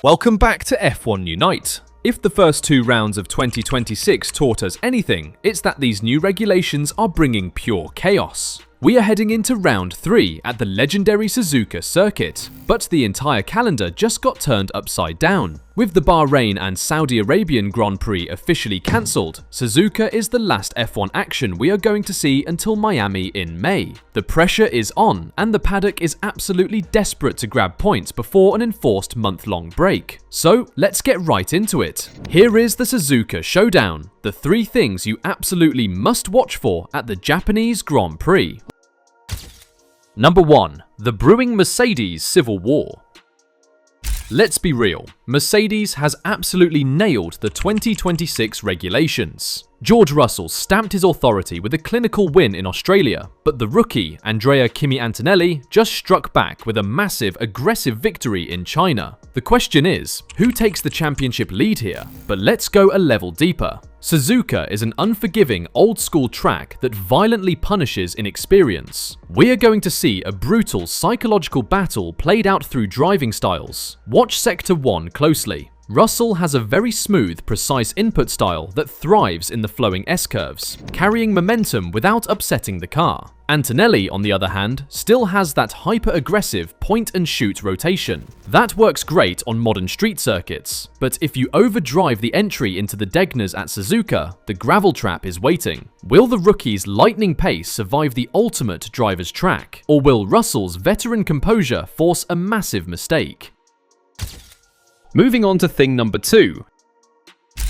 Welcome back to F1 Unite. If the first two rounds of 2026 taught us anything, it's that these new regulations are bringing pure chaos. We are heading into round 3 at the legendary Suzuka circuit, but the entire calendar just got turned upside down. With the Bahrain and Saudi Arabian Grand Prix officially cancelled, Suzuka is the last F1 action we are going to see until Miami in May. The pressure is on, and the paddock is absolutely desperate to grab points before an enforced month-long break. So let's get right into it. Here is the Suzuka Showdown, the 3 things you absolutely must watch for at the Japanese Grand Prix. Number 1. The brewing Mercedes Civil War. Let's be real, Mercedes has absolutely nailed the 2026 regulations. George Russell stamped his authority with a clinical win in Australia, but the rookie, Andrea Kimi Antonelli, just struck back with a massive, aggressive victory in China. The question is, who takes the championship lead here? But let's go a level deeper. Suzuka is an unforgiving, old-school track that violently punishes inexperience. We are going to see a brutal psychological battle played out through driving styles. Watch Sector 1 closely. Russell has a very smooth, precise input style that thrives in the flowing S-curves, carrying momentum without upsetting the car. Antonelli, on the other hand, still has that hyper-aggressive point-and-shoot rotation. That works great on modern street circuits, but if you overdrive the entry into the Degners at Suzuka, the gravel trap is waiting. Will the rookie's lightning pace survive the ultimate driver's track, or will Russell's veteran composure force a massive mistake? Moving on to thing number 2.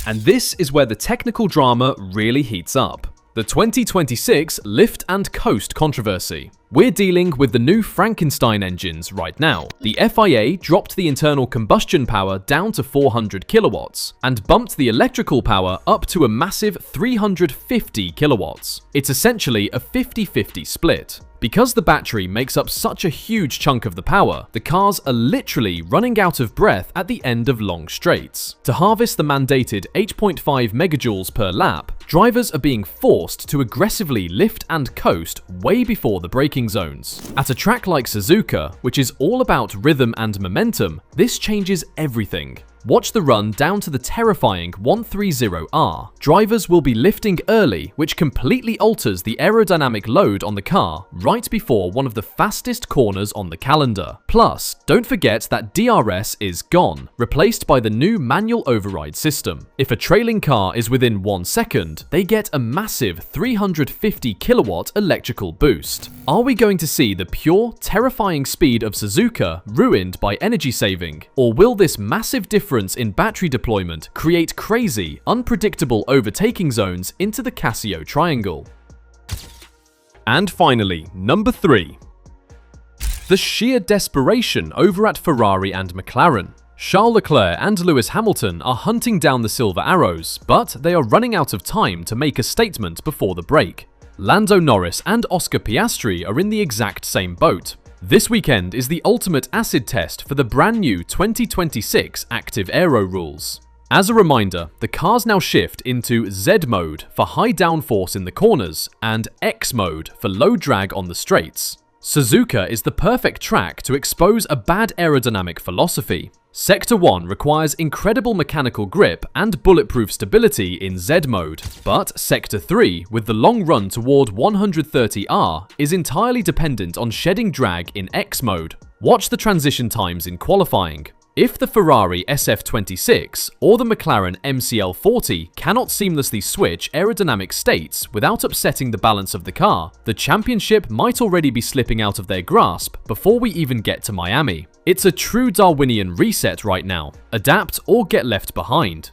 And this is where the technical drama really heats up. The 2026 lift and coast controversy. We're dealing with the new Frankenstein engines right now. The FIA dropped the internal combustion power down to 400 kilowatts and bumped the electrical power up to a massive 350 kilowatts. It's essentially a 50-50 split. Because the battery makes up such a huge chunk of the power, the cars are literally running out of breath at the end of long straights. To harvest the mandated 8.5 megajoules per lap, drivers are being forced to aggressively lift and coast way before the braking zones. At a track like Suzuka, which is all about rhythm and momentum, this changes everything. Watch the run down to the terrifying 130R. Drivers will be lifting early, which completely alters the aerodynamic load on the car right before one of the fastest corners on the calendar. Plus, don't forget that DRS is gone, replaced by the new manual override system. If a trailing car is within 1 second, they get a massive 350 kilowatt electrical boost. Are we going to see the pure, terrifying speed of Suzuka ruined by energy saving, or will this massive difference in battery deployment create crazy, unpredictable overtaking zones into the Casio triangle? And finally, number 3. The sheer desperation over at Ferrari and McLaren. Charles Leclerc and Lewis Hamilton are hunting down the silver arrows, but they are running out of time to make a statement before the break. Lando Norris and Oscar Piastri are in the exact same boat. This weekend is the ultimate acid test for the brand new 2026 active aero rules. As a reminder, the cars now shift into Z mode for high downforce in the corners and X mode for low drag on the straights. Suzuka is the perfect track to expose a bad aerodynamic philosophy. Sector 1 requires incredible mechanical grip and bulletproof stability in Z mode, but Sector 3, with the long run toward 130R, is entirely dependent on shedding drag in X mode. Watch the transition times in qualifying. If the Ferrari SF26 or the McLaren MCL40 cannot seamlessly switch aerodynamic states without upsetting the balance of the car, the championship might already be slipping out of their grasp before we even get to Miami. It's a true Darwinian reset right now. Adapt or get left behind.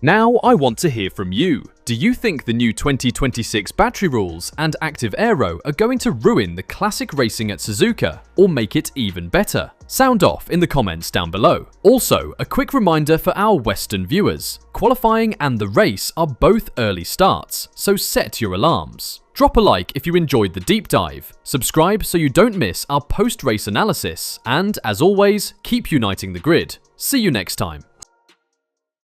Now I want to hear from you. Do you think the new 2026 battery rules and active aero are going to ruin the classic racing at Suzuka or make it even better? Sound off in the comments down below. Also, a quick reminder for our Western viewers. Qualifying and the race are both early starts, so set your alarms. Drop a like if you enjoyed the deep dive, subscribe so you don't miss our post-race analysis, and as always, keep uniting the grid. See you next time.